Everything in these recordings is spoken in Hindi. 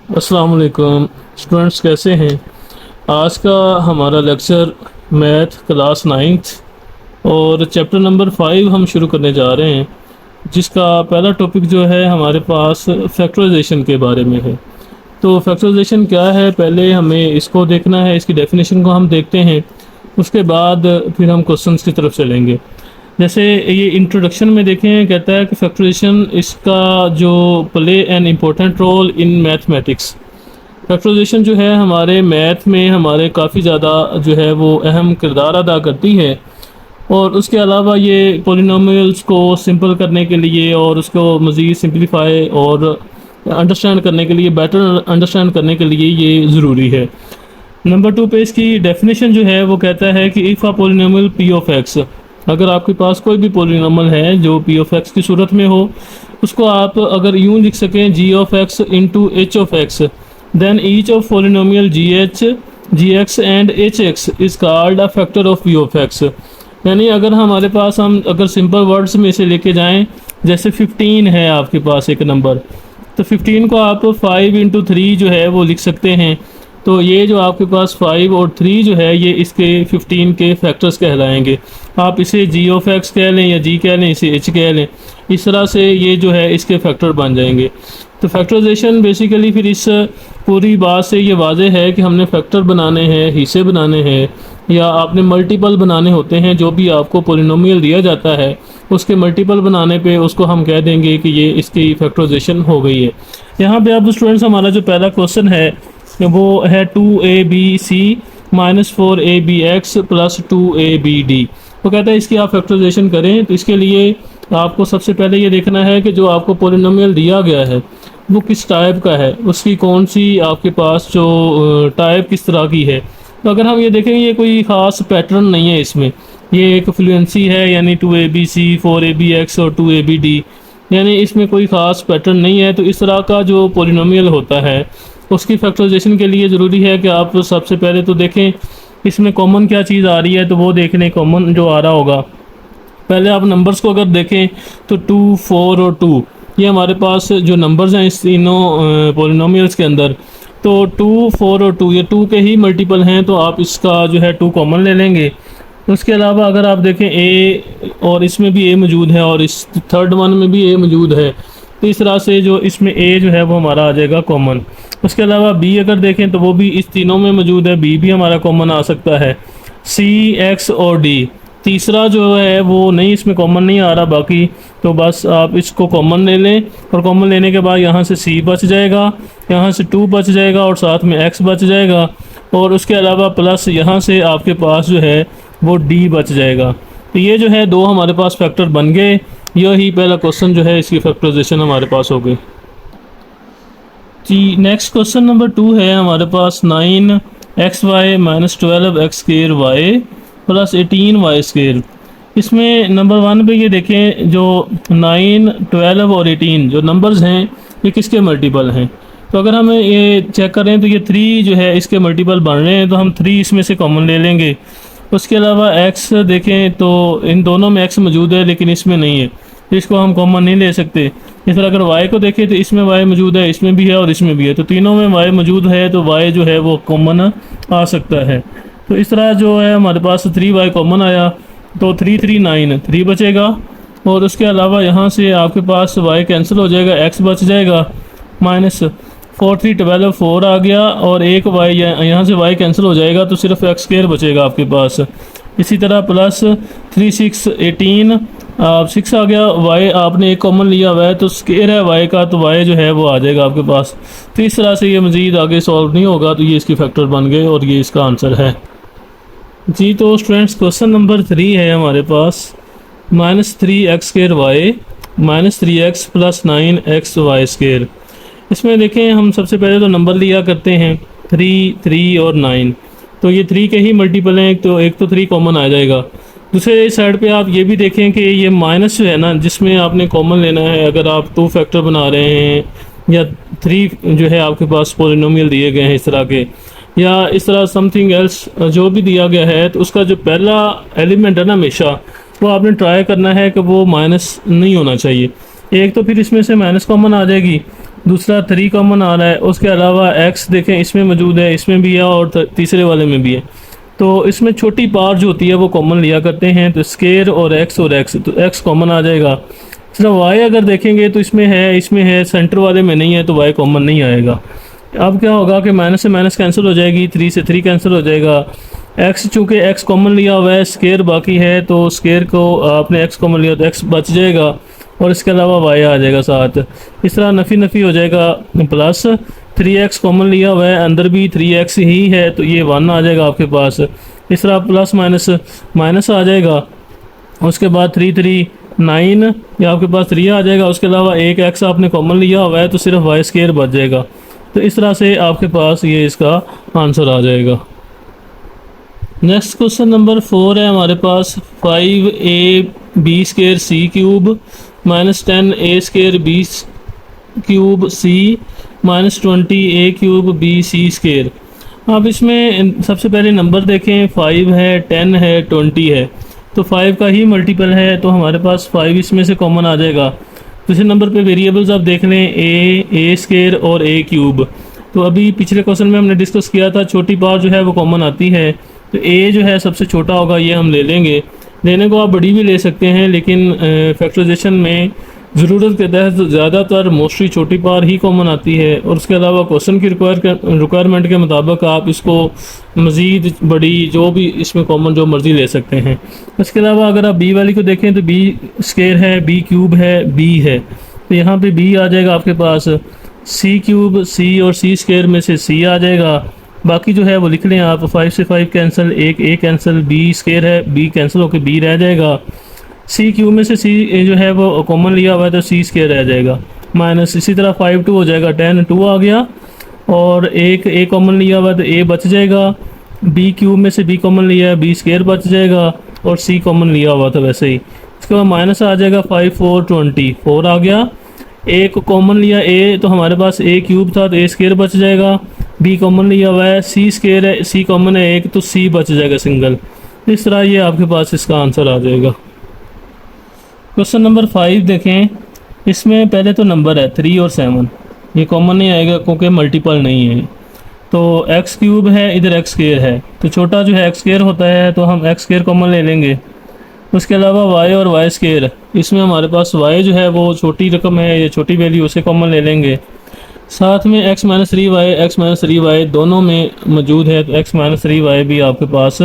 अस्सलाम वालेकुम स्टूडेंट्स, कैसे हैं। आज का हमारा लेक्चर मैथ क्लास नाइन्थ और चैप्टर नंबर 5 हम शुरू करने जा रहे हैं, जिसका पहला टॉपिक जो है हमारे पास फैक्टराइजेशन के बारे में है। तो फैक्टराइजेशन क्या है, पहले हमें इसको देखना है, इसकी डेफिनेशन को हम देखते हैं, उसके बाद फिर हम क्वेश्चंस की तरफ चलेंगे। जैसे ये इंट्रोडक्शन में देखें, कहता है कि फैक्टराइजेशन इसका जो play an important role in mathematics. Factorization जो है हमारे मैथ में हमारे काफ़ी ज़्यादा जो है वो अहम किरदार अदा करती है। और उसके अलावा ये पोलिनोमियल्स को सिंपल करने के लिए और उसको मज़ीद सिंपलीफाई और अंडरस्टैंड करने के लिए, बेटर अंडरस्टैंड करने के लिए ये ज़रूरी है। नंबर 2 पे इसकी डेफिनेशन जो है वो कहता है कि if a polynomial P of x, अगर आपके पास कोई भी पोलिनोमियल है जो पी ऑफ एक्स की सूरत में हो, उसको आप अगर यूँ लिख सकें g of x into h of x, then each of polynomial g x and h x is called a factor of p of x. यानी अगर हमारे पास हम अगर सिंपल वर्ड्स में इसे लेके जाएं, जैसे 15 है आपके पास एक नंबर, तो 15 को आप 5 इंटू 3 जो है वो लिख सकते हैं। तो ये जो आपके पास 5 और 3 जो है ये इसके 15 के फैक्टर्स कहलाएंगे। आप इसे जी ऑफ एक्स कह लें या जी कह लें, इसे एच कह लें, इस तरह से ये जो है इसके फैक्टर बन जाएंगे। तो फैक्टराइजेशन बेसिकली फिर इस पूरी बात से ये वाज़ेह है कि हमने फैक्टर बनाने हैं, हिस्से बनाने हैं, या आपने मल्टीपल बनाने होते हैं। जो भी आपको पोलिनोमियल दिया जाता है उसके मल्टीपल बनाने पे उसको हम कह देंगे कि ये इसकी फैक्टराइजेशन हो गई है। यहाँ पे अब स्टूडेंट्स हमारा जो पहला क्वेश्चन है वो है 2ab minus 4ab(x) plus 2ab(d). वो कहता है इसकी आप फैक्टराइजेशन करें। तो इसके लिए आपको सबसे पहले ये देखना है कि जो आपको पोलिनोमियल दिया गया है वो किस टाइप का है, उसकी कौन सी आपके पास जो टाइप किस तरह की है। तो अगर हम ये देखेंगे ये कोई ख़ास पैटर्न नहीं है इसमें, ये एक फ्लुएंसी है, यानी 2abc 4ab(x) और 2ab(d), यानी इसमें कोई ख़ास पैटर्न नहीं है। तो इस तरह का जो पोलिनोमियल होता है उसकी फैक्टराइजेशन के लिए ज़रूरी है कि आप सबसे पहले तो देखें इसमें कॉमन क्या चीज़ आ रही है। तो वो देख लें कॉमन जो आ रहा होगा। पहले आप नंबर्स को अगर देखें तो 2, 4 और 2 ये हमारे पास जो नंबर्स हैं इस तीनों पोलिनोमियल्स के अंदर। तो 2, 4 और 2 ये 2 के ही मल्टीपल हैं, तो आप इसका जो है 2 कॉमन ले लेंगे। उसके अलावा अगर आप देखें ए, और इसमें भी ए मौजूद है और इस थर्ड वन में भी ए मौजूद है, तो इस तरह से जो इसमें ए जो है वो हमारा आ जाएगा कॉमन। उसके अलावा बी अगर देखें तो वो भी इस तीनों में मौजूद है, बी भी हमारा कॉमन आ सकता है। सी, एक्स और डी तीसरा जो है वो नहीं, इसमें कॉमन नहीं आ रहा बाकी, तो बस आप इसको कॉमन ले लें। और कॉमन लेने के बाद यहाँ से सी बच जाएगा, यहाँ से 2 बच जाएगा और साथ में एक्स बच जाएगा। और उसके अलावा प्लस यहाँ से आपके पास जो है वो डी बच जाएगा। तो ये जो है 2 हमारे पास फैक्टर बन गए। यही पहला क्वेश्चन जो है इसकी फैक्टराइजेशन हमारे पास हो गई जी। नेक्स्ट क्वेश्चन नंबर 2 है हमारे पास 9xy minus 12x² y plus 18y²। इसमें नंबर 1 पे ये देखें जो 9, 12 और 18 जो नंबर्स हैं ये किसके मल्टीपल हैं। तो अगर हमें ये चेक करें तो ये 3 जो है इसके मल्टीपल बन रहे हैं, तो हम 3 इसमें से कॉमन ले लेंगे। उसके अलावा x देखें तो इन दोनों में x मौजूद है लेकिन इसमें नहीं है, तो इसको हम कॉमन नहीं ले सकते। इस तरह अगर y को देखें तो इसमें y मौजूद है, इसमें भी है और इसमें भी है, तो तीनों में y मौजूद है, तो y जो है वो कॉमन आ सकता है। तो इस तरह जो है हमारे पास 3y कॉमन आया, तो 3, 3, 9 3 बचेगा। और उसके अलावा यहाँ से आपके पास y कैंसिल हो जाएगा, x बच जाएगा माइनस 4, 3, 12 4 आ गया, और एक y यहाँ से y कैंसिल हो जाएगा तो सिर्फ x² बचेगा आपके पास। इसी तरह प्लस 3, 6, 18 6 आ गया, y आपने एक कॉमन लिया हुआ है तो स्केयर है y का, तो y जो है वो आ जाएगा आपके पास। तो इस तरह से ये मज़ीद आगे सॉल्व नहीं होगा, तो ये इसकी फैक्टर बन गए और ये इसका आंसर है जी। तो स्टूडेंट्स क्वेश्चन नंबर 3 है हमारे पास -3x² y minus 3x plus 9xy²। इसमें देखें हम सबसे पहले तो नंबर लिया करते हैं 3, 3 और 9, तो ये 3 के ही मल्टीपल हैं, तो एक तो 3 कॉमन आ जाएगा। दूसरे साइड पे आप ये भी देखें कि ये माइनस जो है ना, जिसमें आपने कॉमन लेना है, अगर आप 2 फैक्टर बना रहे हैं या 3 जो है आपके पास पोलिनोमियल दिए गए हैं इस तरह के, या इस तरह समथिंग एल्स जो भी दिया गया है, तो उसका जो पहला एलिमेंट है ना हमेशा वो आपने ट्राई करना है कि वो माइनस नहीं होना चाहिए। एक तो फिर इसमें से माइनस कॉमन आ जाएगी, दूसरा 3 कॉमन आ रहा है, उसके अलावा x देखें इसमें मौजूद है, इसमें भी है और तीसरे वाले में भी है। तो इसमें छोटी पार जो होती है वो कॉमन लिया करते हैं, तो स्केयर और x, तो x कॉमन आ जाएगा। सिर्फ y अगर देखेंगे तो इसमें है, सेंटर वाले में नहीं है, तो y कॉमन नहीं आएगा। अब क्या होगा कि माइनस से माइनस कैंसिल हो जाएगी, 3 से 3 कैंसिल हो जाएगा। x चूँकि x कॉमन लिया हुआ है, स्केयर बाकी है, तो स्केयर को आपने x कॉमन लिया तो x बच जाएगा और इसके अलावा y आ जाएगा साथ। इस तरह नफ़ी नफ़ी हो जाएगा। प्लस 3x कॉमन लिया हुआ है, अंदर भी 3x ही है, तो ये 1 आ जाएगा आपके पास। इस तरह प्लस माइनस माइनस आ जाएगा। उसके बाद 3 3 9, ये आपके पास 3 आ जाएगा। उसके अलावा एक x आपने कॉमन लिया हुआ है, तो सिर्फ y स्केयर बच जाएगा। तो इस तरह से आपके पास ये इसका आंसर आ जाएगा। नेक्स्ट क्वेश्चन नंबर 4 है हमारे पास, 5ab square c cube minus 10a square b cube c minus 20a cube b c square. अब इसमें सबसे पहले नंबर देखें, 5 है, 10 है, 20 है, तो 5 का ही मल्टीपल है, तो हमारे पास 5 इसमें से कॉमन आ जाएगा। दूसरे नंबर पे वेरिएबल्स आप देख लें, a स्केयर और a क्यूब। तो अभी पिछले क्वेश्चन में हमने डिस्कस किया था, छोटी पावर जो है वो कॉमन आती है, तो a जो है सबसे छोटा होगा, ये हम ले लेंगे। लेने को आप बड़ी भी ले सकते हैं, लेकिन फैक्टराइजेशन में ज़रूरत के तहत ज़्यादातर मोस्टली छोटी पावर ही कॉमन आती है, और उसके अलावा क्वेश्चन की रिक्वायरमेंट के मुताबिक आप इसको मज़ीद बड़ी जो भी इसमें कॉमन जो मर्ज़ी ले सकते हैं। इसके अलावा अगर आप b वाली को देखें तो b स्केयर है, b क्यूब है, b है, तो यहाँ पे b आ जाएगा आपके पास। c क्यूब c और c स्केयर में से c आ जाएगा। बाकी जो है वो लिख लें आप, 5 से 5 कैंसिल, एक a कैंसिल, b स्केयर है, b कैंसिल होकर b रह जाएगा। सी क्यू में से सी जो है वो कॉमन लिया हुआ है, तो सी स्केयर रह जाएगा। माइनस इसी तरह 5 2 हो जाएगा, 10 2 आ गया, और एक ए कॉमन लिया हुआ है तो ए बच जाएगा। बी क्यूब में से बी कॉमन लिया है, बी स्केयर बच जाएगा, और सी कॉमन लिया हुआ था वैसे ही। इसके बाद माइनस आ जाएगा, 5 4 24 आ गया। ए को कॉमन लिया ए, तो हमारे पास ए क्यूब था, तो ए स्केयर बच जाएगा। बी कॉमन लिया हुआ है, सी स्केयर है, सी कॉमन है एक, तो सी बच जाएगा सिंगल। इस तरह ये आपके पास इसका आंसर आ जाएगा। क्वेश्चन नंबर 5 देखें, इसमें पहले तो नंबर है 3 और 7, ये कॉमन नहीं आएगा क्योंकि मल्टीपल नहीं है। तो एक्स क्यूब है, इधर एक्स स्केयर है, तो छोटा जो है एक्स स्केयर होता है, तो हम एक्स स्केयर कॉमन ले लेंगे। उसके अलावा वाई और वाई स्केयर, इसमें हमारे पास वाई जो है वो छोटी रकम है, ये छोटी वैल्यू, उसे कॉमन ले लेंगे। साथ में x minus 3 y, x minus 3 y दोनों में मौजूद है, तो एक्स माइनस 3 वाई भी आपके पास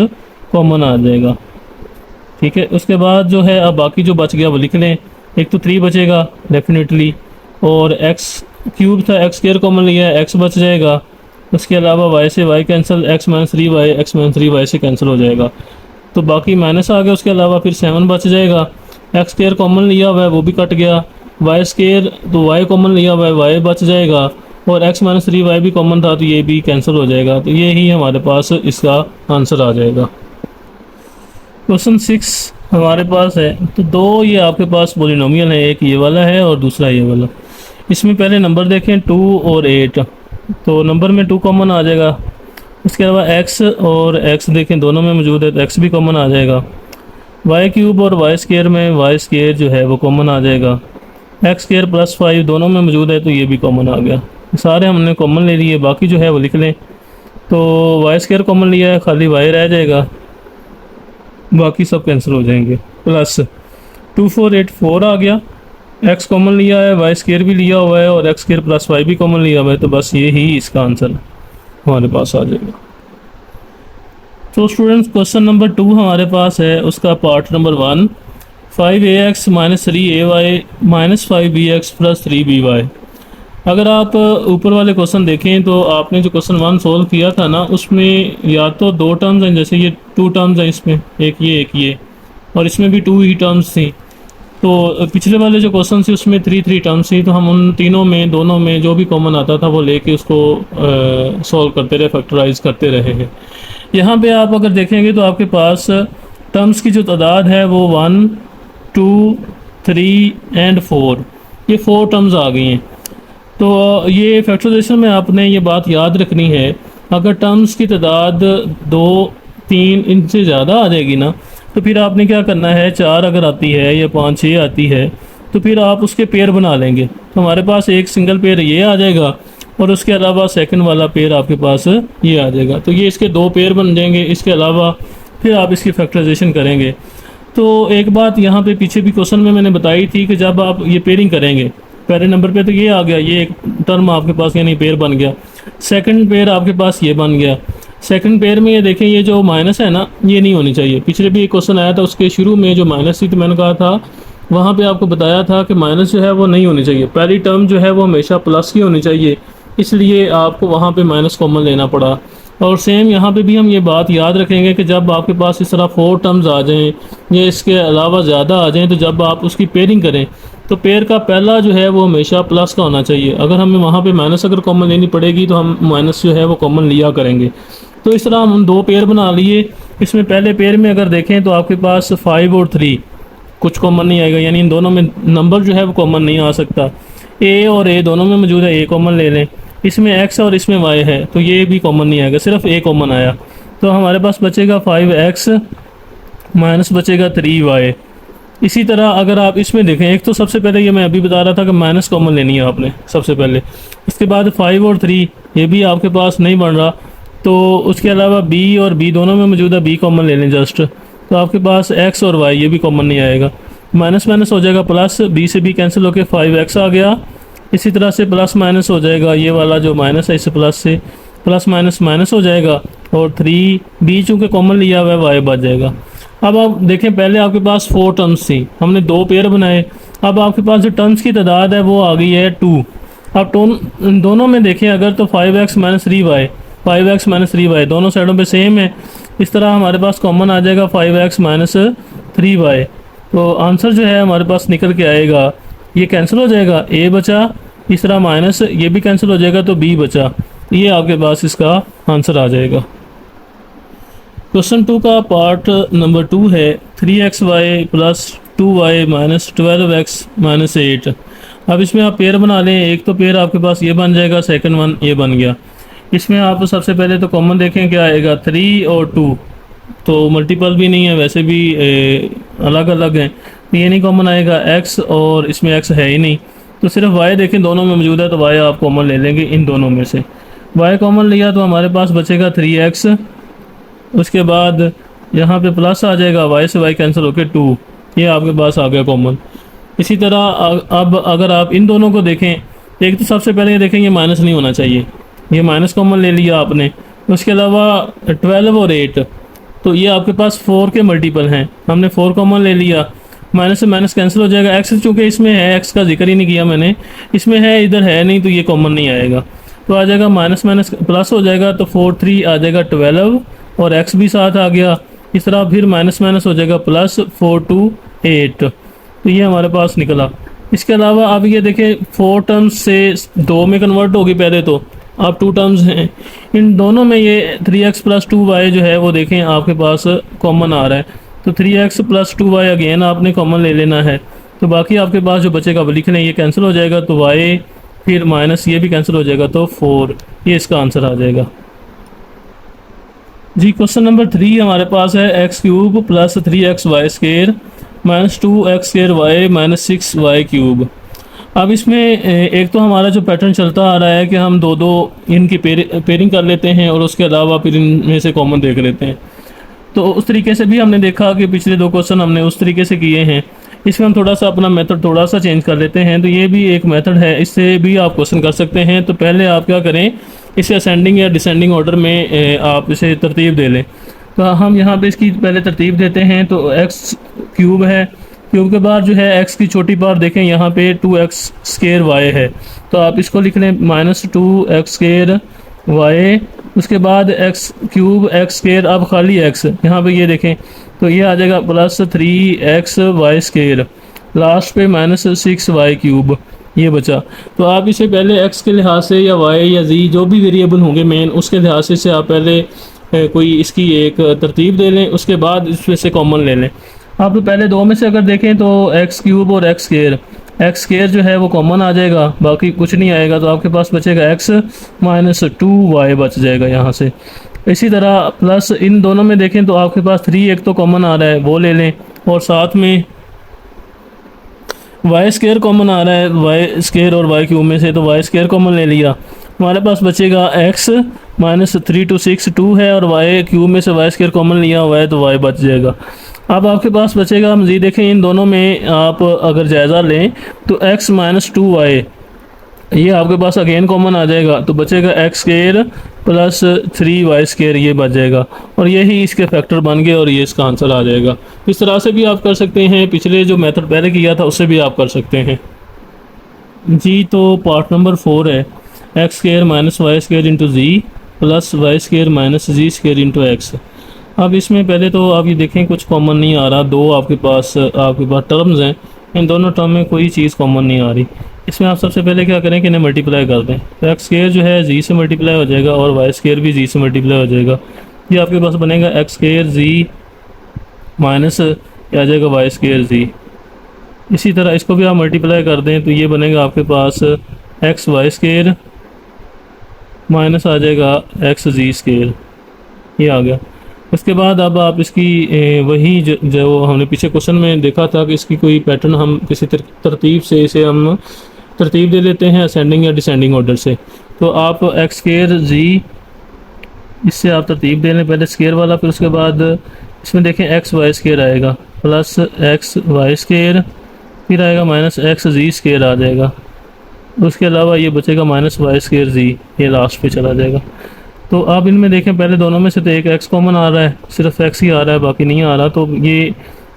कॉमन आ जाएगा। ठीक है, उसके बाद जो है अब बाकी जो बच गया वो लिख लें। एक तो 3 बचेगा डेफिनेटली, और एक्स क्यूब था, एक्स स्केयर कॉमन लिया है, एक्स बच जाएगा। उसके अलावा वाई से y cancel, x minus 3 y, x minus 3 y से कैंसिल हो जाएगा, तो बाकी माइनस आ गया। उसके अलावा फिर 7 बच जाएगा। एक्स स्केयर कॉमन लिया हुआ है वो भी कट गया। वाई स्केयर तो वाई कॉमन लिया हुआ है, वाई बच जाएगा, और एक्स माइनस 3 वाई भी कॉमन था, तो ये भी कैंसिल हो जाएगा। तो ये ही हमारे पास इसका आंसर आ जाएगा। क्वेश्चन 6 हमारे पास है, तो दो ये आपके पास पॉलिनोमियल है, एक ये वाला है और दूसरा ये वाला। इसमें पहले नंबर देखें 2 और 8, तो नंबर में 2 कॉमन आ जाएगा। उसके अलावा x और x देखें दोनों में मौजूद है, तो x भी कॉमन आ जाएगा। y क्यूब और y स्केयर में y स्केयर जो है वो कॉमन आ जाएगा। x स्केयर प्लस 5 दोनों में मौजूद है, तो ये भी कॉमन आ गया। सारे हमने कॉमन ले लिए, बाकी जो है वो लिख लें। तो y स्केयर कॉमन लिया है, खाली y रह जाएगा, बाकी सब कैंसिल हो जाएंगे। प्लस 2 4 8 4 आ गया। x कॉमन लिया है, y स्केयर भी लिया हुआ है, और x स्केयर प्लस y भी कॉमन लिया हुआ है, तो बस ये ही इसका आंसर हमारे पास आ जाएगा। तो स्टूडेंट्स क्वेश्चन नंबर 2 हमारे पास है, उसका part number 1, 5ax minus 3ay minus 5bx plus 3by। अगर आप ऊपर वाले क्वेश्चन देखें तो आपने जो क्वेश्चन 1 सोल्व किया था ना, उसमें या तो 2 टर्म्स हैं, जैसे ये 2 टर्म्स हैं इसमें, एक ये, और इसमें भी 2 ही टर्म्स थी। तो पिछले वाले जो क्वेश्चन थी उसमें 3 टर्म्स थी, तो हम उन तीनों में दोनों में जो भी कॉमन आता था वो लेके उसको सॉल्व करते रहे, फैक्टराइज करते रहे हैं। यहाँ पे आप अगर देखेंगे तो आपके पास टर्म्स की जो तादाद है वो 1 2 3 एंड 4, ये 4 टर्म्स आ गई हैं। तो ये फैक्टराइजेशन में आपने ये बात याद रखनी है, अगर टर्म्स की तादाद 2 3 इनसे ज़्यादा आ जाएगी ना, तो फिर आपने क्या करना है, 4 अगर आती है या 5 6 आती है, तो फिर आप उसके पेयर बना लेंगे। तो हमारे पास एक सिंगल पेयर ये आ जाएगा और उसके अलावा सेकंड वाला पेयर आपके पास ये आ जाएगा। तो ये इसके दो पेयर बन जाएंगे। इसके अलावा फिर आप इसकी फैक्टराइजेशन करेंगे। तो एक बात यहाँ पे पीछे भी क्वेश्चन में मैंने बताई थी कि जब आप ये पेयरिंग करेंगे, पहले नंबर पे तो ये आ गया, ये एक टर्म आपके पास यानी पेयर बन गया। सेकंड पेयर आपके पास ये बन गया। सेकंड पेयर में ये देखें, ये जो माइनस है ना, ये नहीं होनी चाहिए। पिछले भी एक क्वेश्चन आया था, उसके शुरू में जो माइनस थी तो मैंने कहा था, वहाँ पे आपको बताया था कि माइनस जो है वो नहीं होनी चाहिए। पहली टर्म जो है वो हमेशा प्लस की होनी चाहिए, इसलिए आपको वहाँ पे माइनस कॉमन लेना पड़ा। और सेम यहाँ पे भी हम ये बात याद रखेंगे कि जब आपके पास इस तरह 4 टर्म्स आ जाएं या इसके अलावा ज़्यादा आ जाएं, तो जब आप उसकी पेयरिंग करें तो पेयर का पहला जो है वो हमेशा प्लस का होना चाहिए। अगर हमें वहाँ पे माइनस अगर कॉमन लेनी पड़ेगी तो हम माइनस जो है वो कॉमन लिया करेंगे। तो इस तरह हम 2 पेयर बना लिए। इसमें पहले पेयर में अगर देखें तो आपके पास 5 और 3 कुछ कॉमन नहीं आएगा, यानी इन दोनों में नंबर जो है वो कॉमन नहीं आ सकता। ए और ए दोनों में मौजूद है, ए कॉमन ले लें। इसमें एक्स और इसमें वाई है तो ये भी कॉमन नहीं आएगा, सिर्फ ए कॉमन आया। तो हमारे पास बचेगा 5x माइनस बचेगा 3y। इसी तरह अगर आप इसमें देखें, एक तो सबसे पहले ये मैं अभी बता रहा था कि माइनस कॉमन लेनी है आपने सबसे पहले। इसके बाद 5 और 3 ये भी आपके पास नहीं बन रहा, तो उसके अलावा b और b दोनों में मौजूद है, b कॉमन ले लें जस्ट। तो आपके पास x और y ये भी कॉमन नहीं आएगा। माइनस माइनस हो जाएगा प्लस, b से b कैंसिल होकर 5x आ गया। इसी तरह से प्लस माइनस हो जाएगा, ये वाला जो माइनस है इससे प्लस से प्लस माइनस माइनस हो जाएगा, और 3b चूँकि कॉमन लिया हुआ है y बच जाएगा। अब आप देखें, पहले आपके पास 4 टर्म्स थी, हमने 2 पेयर बनाए। अब आपके पास जो टर्म्स की तादाद है वो आ गई है 2। अब दोनों में देखें अगर तो 5x minus 3y, 5x minus 3y दोनों साइडों पे सेम है। इस तरह हमारे पास कॉमन आ जाएगा 5x माइनस 3y। तो आंसर जो है हमारे पास निकल के आएगा, ये कैंसिल हो जाएगा, a बचा, इस तरह माइनस ये भी कैंसिल हो जाएगा तो b बचा। ये आपके पास इसका आंसर आ जाएगा। क्वेश्चन 2 का पार्ट नंबर 2 है 3xy plus 2y minus 12x minus 8। अब इसमें आप पेयर बना लें। एक तो पेयर आपके पास ये बन जाएगा, सेकंड वन ये बन गया। इसमें आप सबसे पहले तो कॉमन देखें क्या आएगा, 3 और 2 तो मल्टीपल भी नहीं है, वैसे भी अलग अलग हैं, तो ये नहीं कॉमन आएगा। x और इसमें x है ही नहीं, तो सिर्फ y देखें दोनों में मौजूद है, तो y आप कॉमन ले लेंगे इन दोनों में से। y कॉमन लिया तो हमारे पास बचेगा 3x। उसके बाद यहाँ पे प्लस आ जाएगा, y से y कैंसिल होकर 2, ये आपके पास आ गया कॉमन। इसी तरह अब अगर आप इन दोनों को देखें, एक तो सबसे पहले ये देखें ये माइनस नहीं होना चाहिए, ये माइनस कॉमन ले लिया आपने। उसके अलावा 12 और 8 तो ये आपके पास 4 के मल्टीपल हैं, हमने 4 कॉमन ले लिया। माइनस से माइनस कैंसिल हो जाएगा। एक्स चूँकि इसमें है, एक्स का जिक्र ही नहीं किया मैंने, इसमें है इधर है नहीं, तो ये कॉमन नहीं आएगा। तो आ जाएगा माइनस माइनस प्लस हो जाएगा, तो 4 3 आ जाएगा 12 और एक्स भी साथ आ गया। इस तरह फिर माइनस माइनस हो जाएगा प्लस 4 2 8। तो ये हमारे पास निकला। इसके अलावा अब ये देखें 4 टर्म्स से 2 में कन्वर्ट होगी पहले, तो अब 2 टर्म्स हैं, इन दोनों में ये 3x प्लस 2y जो है वो देखें आपके पास कॉमन आ रहा है। तो 3x प्लस 2y अगेन आपने कॉमन ले लेना है। तो बाकी आपके पास जो बचेगा वो लिख लें, ये कैंसिल हो जाएगा तो y फिर माइनस ये भी कैंसिल हो जाएगा तो 4, ये इसका आंसर आ जाएगा जी। क्वेश्चन नंबर 3 हमारे पास है x³ plus 3xy² minus 2x² minus 6y³। अब इसमें एक तो हमारा जो पैटर्न चलता आ रहा है कि हम दो इनकी पेयरिंग कर लेते हैं और उसके अलावा फिर इनमें से कॉमन देख लेते हैं। तो उस तरीके से भी हमने देखा कि पिछले 2 क्वेश्चन हमने उस तरीके से किए हैं। इसमें हम थोड़ा सा अपना मेथड थोड़ा सा चेंज कर लेते हैं। तो ये भी एक मेथड है, इससे भी आप क्वेश्चन कर सकते हैं। तो पहले आप क्या करें, इसे असेंडिंग या डिसेंडिंग ऑर्डर में आप इसे तरतीब दे लें। तो हम यहाँ पे इसकी पहले तरतीब देते हैं। तो x³ है, क्यूब के बाद जो है x की छोटी पावर देखें यहाँ पे 2x² y है, तो आप इसको लिख लें माइनस 2x² y। उसके बाद x³ x², अब खाली x यहाँ पे ये देखें तो ये आ जाएगा प्लस 3xy², लास्ट पे माइनस 6y³ ये बचा। तो आप इसे पहले x के लिहाज से या y या z जो भी वेरिएबल होंगे मेन, उसके लिहाज से आप पहले कोई इसकी एक तरतीब दे लें, उसके बाद इसमें से कॉमन ले लें। आप तो पहले 2 में से अगर देखें तो x³ और x² जो है वो कॉमन आ जाएगा, बाकी कुछ नहीं आएगा। तो आपके पास बचेगा x माइनस 2y बच जाएगा यहाँ से। इसी तरह प्लस इन दोनों में देखें तो आपके पास 3 एक तो कॉमन आ रहा है, वो ले लें, और साथ में वाई स्केयर कॉमन आ रहा है वाई स्केयर और वाई क्यूब में से, तो वाई स्केयर कॉमन ले लिया, हमारे पास बचेगा एक्स माइनस 3 to 6 2 है, और वाई क्यूब में से वाई स्केयर कॉमन लिया हुआ है तो वाई बच जाएगा। अब आपके पास बचेगा मज़ीद, देखें इन दोनों में आप अगर जायज़ा लें तो एक्स माइनस 2y ये आपके पास अगेन कॉमन आ जाएगा, तो बचेगा x square plus 3y square, ये बच जाएगा और यही इसके फैक्टर बन गए और ये इसका आंसर आ जाएगा। इस तरह से भी आप कर सकते हैं, पिछले जो मेथड पहले किया था उससे भी आप कर सकते हैं जी। तो पार्ट नंबर 4 है x square minus y square into z plus y square minus z square into x. अब इसमें पहले तो आप ये देखें कुछ कॉमन नहीं आ रहा, दो आपके पास टर्म्स हैं, इन दोनों टर्म में कोई चीज़ कॉमन नहीं आ रही। इसमें आप सबसे पहले क्या करें कि इन्हें मल्टीप्लाई कर दें, तो एक्स स्केयर जो है जी से मल्टीप्लाई हो जाएगा और वाई स्केयर भी जी से मल्टीप्लाई हो जाएगा। ये आपके पास बनेगा एक्स स्केयर जी माइनस आ जाएगा वाई स्केयर जी। इसी तरह इसको भी आप मल्टीप्लाई कर दें तो ये बनेगा आपके पास एक्स वाई स्केयर माइनस आ जाएगा एक्स जी स्केयर, ये आ गया। उसके बाद अब आप इसकी वही जो हमने पीछे क्वेश्चन में देखा था कि इसकी कोई पैटर्न हम किसी तरतीब से इसे हम तरतीब दे लेते हैं असेंडिंग या डिसेंडिंग ऑर्डर से। तो आप एक्स स्केयर जी इससे आप तरतीब दे लें, पहले स्केयर वाला, फिर उसके बाद इसमें देखें एक्स वाई स्केयर आएगा प्लस एक्स वाई स्केयर, फिर आएगा माइनस एक्स जी स्केयर आ जाएगा। उसके अलावा ये बचेगा माइनस वाई स्केयर जी, ये लास्ट पे चला जाएगा। तो आप इनमें देखें पहले दोनों में से तो एक एक्स कॉमन आ रहा है, सिर्फ एक्स ही आ रहा है बाकी नहीं आ रहा, तो ये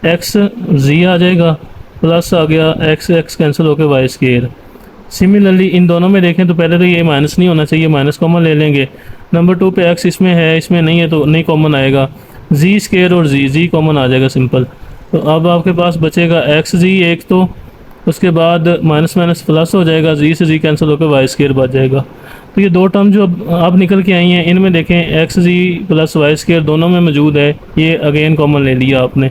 एक्स जी आ जाएगा प्लस आ गया एक्स एक्स कैंसिल होकर वाई स्केयर। सिमिलरली इन दोनों में देखें तो पहले तो ये माइनस नहीं होना चाहिए, माइनस कॉमन ले लेंगे। नंबर 2 पे एक्स इसमें है, इसमें नहीं है तो नहीं कॉमन आएगा, जी स्केयर और जी कॉमन आ जाएगा सिंपल। तो अब आपके पास बचेगा एक्स जी एक, तो उसके बाद माइनस माइनस प्लस हो जाएगा, जी से जी कैंसिल होकर वाई स्केयर बच जाएगा। तो ये दो टर्म जो अब निकल के आई हैं इनमें देखें एक्स जी प्लस वाई स्केयर दोनों में मौजूद है, ये अगेन कॉमन ले लिया आपने,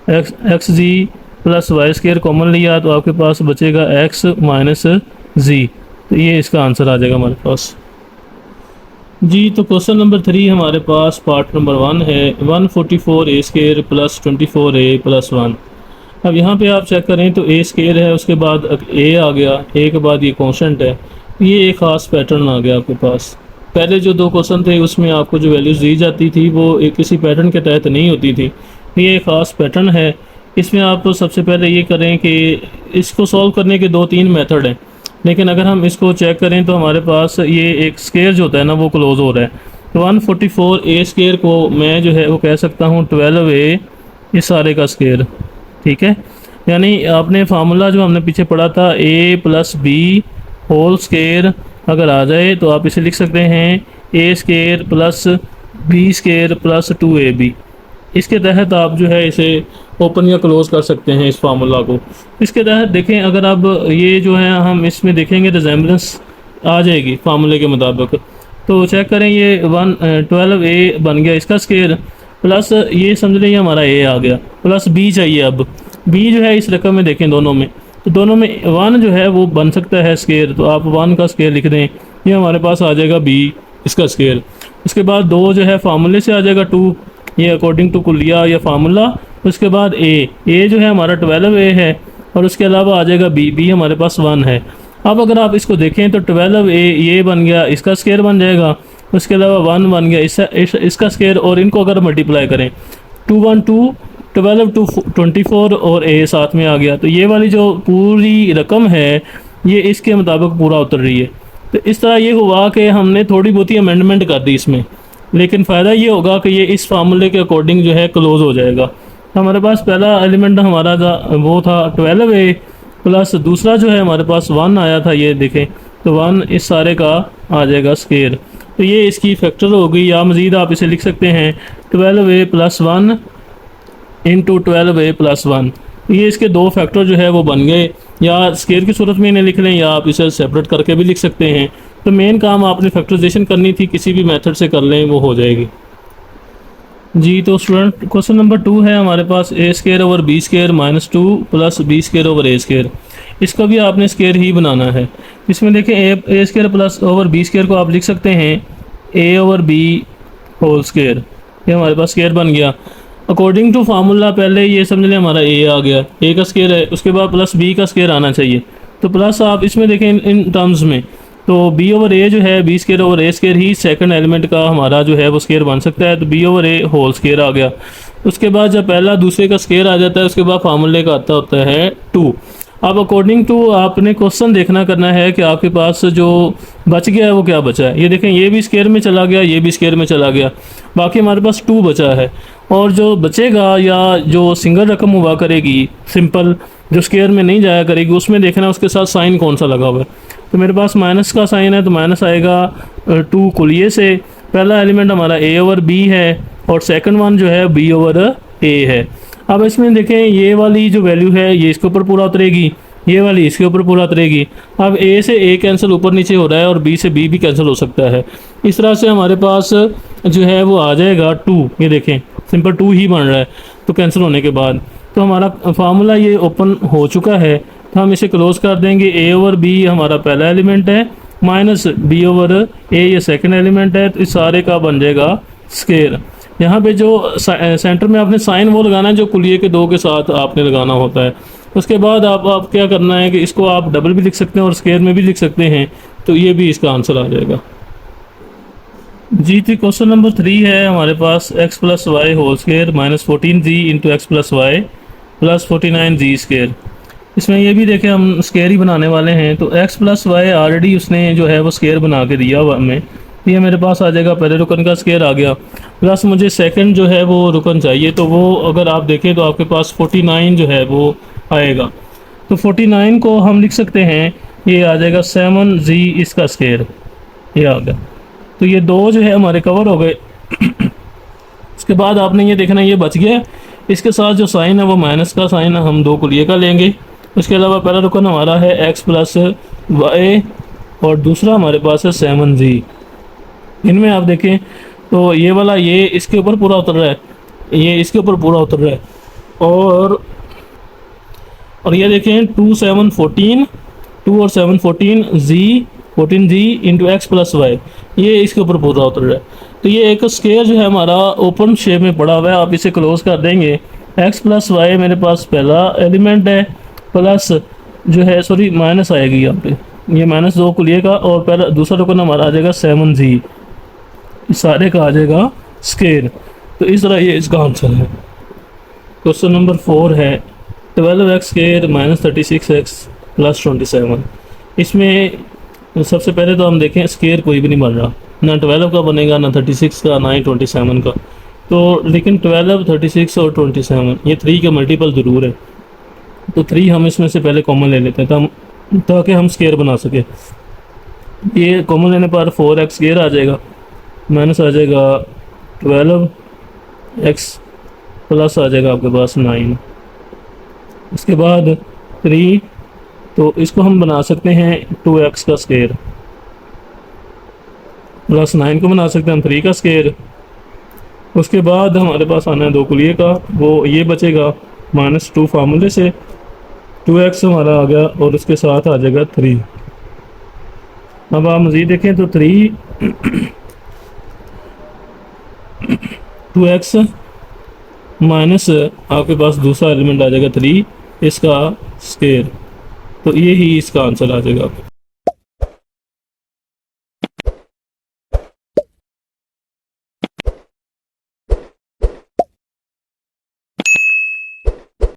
एक्स जी प्लस वाई स्केयर कॉमन लिया तो आपके पास बचेगा एक्स माइनस जी, तो ये इसका आंसर आ जाएगा हमारे पास जी। तो क्वेश्चन नंबर 3 हमारे पास पार्ट नंबर 1 है 144 ए स्केयर प्लस 24a प्लस 1। अब यहाँ पे आप चेक करें तो ए स्केयर है, उसके बाद ए आ गया, ए के बाद ये कॉन्स्टेंट है, ये एक ख़ास पैटर्न आ गया आपके पास। पहले जो दो क्वेश्चन थे उसमें आपको जो वैल्यूज़ दी जाती थी वो एक किसी पैटर्न के तहत नहीं होती थी, ये एक ख़ास पैटर्न है। इसमें आप सबसे पहले ये करें कि इसको सॉल्व करने के 2-3 मेथड हैं, लेकिन अगर हम इसको चेक करें तो हमारे पास ये एक स्केयर जो होता है ना वो क्लोज हो रहा है। तो 144 ए स्केयर को मैं जो है वो कह सकता हूँ 12a इस सारे का स्केयर, ठीक है। यानी आपने फार्मूला जो हमने पीछे पढ़ा था a plus b whole square अगर आ जाए तो आप इसे लिख सकते हैं a square plus b square plus 2ab। इसके तहत आप जो है इसे ओपन या क्लोज कर सकते हैं इस फार्मूला को। इसके तहत देखें अगर अब ये जो है हम इसमें देखेंगे रिजेम्बलेंस आ जाएगी फार्मूले के मुताबिक, तो चेक करें ये 12a बन गया इसका स्केयर, प्लस ये समझ लें हमारा ए आ गया, प्लस बी चाहिए। अब बी जो है इस रकम में देखें दोनों में, तो दोनों में 1 जो है वो बन सकता है स्केयर, तो आप 1 का स्केयर लिख दें, ये हमारे पास आ जाएगा बी इसका स्केयर। उसके बाद 2 जो है फार्मूले से आ जाएगा 2, ये अकॉर्डिंग टू कुलिया या फार्मूला। उसके बाद ए जो है हमारा 12a है और उसके अलावा आ जाएगा बी हमारे पास 1 है। अब अगर आप इसको देखें तो 12a ये बन गया, इसका स्केयर बन जाएगा, उसके अलावा 1 बन गया इसका स्केयर, और इनको अगर मल्टीप्लाई करें 2 1 2 12 2 24 और a साथ में आ गया, तो ये वाली जो पूरी रकम है ये इसके मुताबिक पूरा उतर रही है। तो इस तरह ये हुआ कि हमने थोड़ी बहुत ही अमेंडमेंट कर दी इसमें, लेकिन फ़ायदा ये होगा कि ये इस फार्मूले के अकॉर्डिंग जो है क्लोज हो जाएगा। हमारे पास पहला एलिमेंट हमारा वो था 12a प्लस दूसरा जो है हमारे पास 1 आया था, ये देखें तो 1 इस सारे का आ जाएगा स्केयर, तो ये इसकी फैक्टर होगी। या मज़ीद आप इसे लिख सकते हैं 12a plus 1 into 12a plus 1, ये इसके 2 फैक्टर जो है वो बन गए। या स्केयर की सूरत में इन्हें लिख लें या आप इसे सेपरेट करके भी लिख सकते हैं। तो मेन काम आपने फैक्टराइजेशन करनी थी, किसी भी मेथड से कर लें वो हो जाएगी जी। तो स्टूडेंट क्वेश्चन नंबर 2 है हमारे पास a square over b square minus 2 plus b square over a square. इसका भी आपने स्केयर ही बनाना है। इसमें देखें a square plus over b square को आप लिख सकते हैं a over b whole square, ये हमारे पास स्केयर बन गया। अकॉर्डिंग टू फार्मूला पहले ये समझ लें हमारा ए आ गया, ए का स्केयर है, उसके बाद प्लस बी का स्केयर आना चाहिए। तो प्लस आप इसमें देखें इन टर्म्स में, तो बी ओवर ए जो है B square over a square he second element का हमारा जो है वो स्केयर बन सकता है। तो बी ओवर ए होल स्केयर आ गया। उसके बाद जब पहला दूसरे का स्केयर आ जाता है उसके बाद फार्मूले का आता होता है 2। अब अकॉर्डिंग टू आपने क्वेश्चन देखना करना है कि आपके पास जो बच गया है वो क्या बचा है। ये देखें ये भी स्केयर में चला गया, ये भी स्केयर में चला गया, बाकी हमारे पास 2 बचा है। और जो बचेगा या जो सिंगल रकम हुआ करेगी सिंपल, जो स्केयर में नहीं जाया करेगी, उसमें देखना उसके साथ साइन कौन सा लगा हुआ है। तो मेरे पास माइनस का साइन है तो माइनस आएगा 2 कुलिए से। पहला एलिमेंट हमारा ए ओवर बी है और सेकंड वन जो है बी ओवर ए है। अब इसमें देखें ये वाली जो वैल्यू है ये इसके ऊपर पूरा उतरेगी, ये वाली इसके ऊपर पूरा उतरेगी। अब ए से ए कैंसिल ऊपर नीचे हो रहा है और बी से बी भी कैंसिल हो सकता है। इस तरह से हमारे पास जो है वो आ जाएगा 2। ये देखें सिंपल 2 ही बन रहा है तो कैंसिल होने के बाद तो हमारा फार्मूला ये ओपन हो चुका है। तो हम इसे क्लोज कर देंगे। ए ओवर बी हमारा पहला एलिमेंट है माइनस बी ओवर ए ये सेकंड एलिमेंट है। तो इस सारे का बन जाएगा स्केयर। यहाँ पे जो सेंटर में आपने साइन वो लगाना है जो कुलिए के 2 के साथ आपने लगाना होता है। उसके बाद आप क्या करना है कि इसको आप डबल भी लिख सकते हैं और स्केयर में भी लिख सकते हैं। तो ये भी इसका आंसर आ जाएगा। जी थी क्वेश्चन नंबर 3 है हमारे पास x plus y whole square minus 14g into x plus y plus 49g square. इसमें ये भी देखें हम स्केयर ही बनाने वाले हैं। तो x प्लस वाई ऑलरेडी उसने जो है वो स्केयर बना के दिया हुआ हमें, ये मेरे पास आ जाएगा। पहले रुकन का स्केयर आ गया प्लस मुझे सेकंड जो है वो रुकन चाहिए, तो वो अगर आप देखें तो आपके पास 49 जो है वो आएगा। तो 49 को हम लिख सकते हैं, ये आ जाएगा 7g इसका स्केयर, ये आ गया। तो ये 2 जो है हमारे कवर हो गए। उसके बाद आपने ये देखना ये बच गया। इसके साथ जो साइन है वो माइनस का साइन हम 2 कुलिए का लेंगे। उसके अलावा पहला रुकन हमारा है x प्लस वाई और दूसरा हमारे पास है 7g। इनमें आप देखें तो ये वाला ये इसके ऊपर पूरा उतर रहा है, ये इसके ऊपर पूरा उतर रहा है। और ये देखें 2 7 14 2 और 7 14g into x plus Y, ये इसके ऊपर पूरा उतर रहा है। तो ये एक स्केयर जो है हमारा ओपन शेप में पड़ा हुआ है। आप इसे क्लोज कर देंगे। x प्लस वाई मेरे पास पहला एलिमेंट है प्लस जो है सॉरी माइनस आएगी यहाँ पे, ये माइनस 2 कुलिए का और पहला दूसरा टोकन हमारा आ जाएगा 7g, सारे का आ जाएगा स्केयर। तो इस तरह ये इसका आंसर है। क्वेश्चन नंबर 4 है 12x square minus 36x plus 27। इसमें सबसे पहले तो हम देखें स्केयर कोई भी नहीं बन रहा, ना 12 का बनेगा ना 36 का ना ही 27 का। तो लेकिन 12 36 और 27 ये 3 का मल्टीपल ज़रूर है। तो 3 हम इसमें से पहले कॉमन ले लेते हैं ताकि हम स्केयर बना सके। ये कॉमन लेने पर 4x स्केयर आ जाएगा माइनस आ जाएगा 12x प्लस आ जाएगा आपके पास 9। इसके बाद 3, तो इसको हम बना सकते हैं 2x का स्केयर प्लस 9 को बना सकते हैं हम 3 का स्केयर। उसके बाद हमारे पास आना है 2 कुलिए का, वो ये बचेगा -2 फार्मूले से 2x हमारा आ गया और उसके साथ आ जाएगा 3। अब आप मज़ीद देखें तो 3 2x माइनस आपके पास दूसरा एलिमेंट आ जाएगा 3 इसका स्केयर। तो ये ही इसका आंसर आ जाएगा।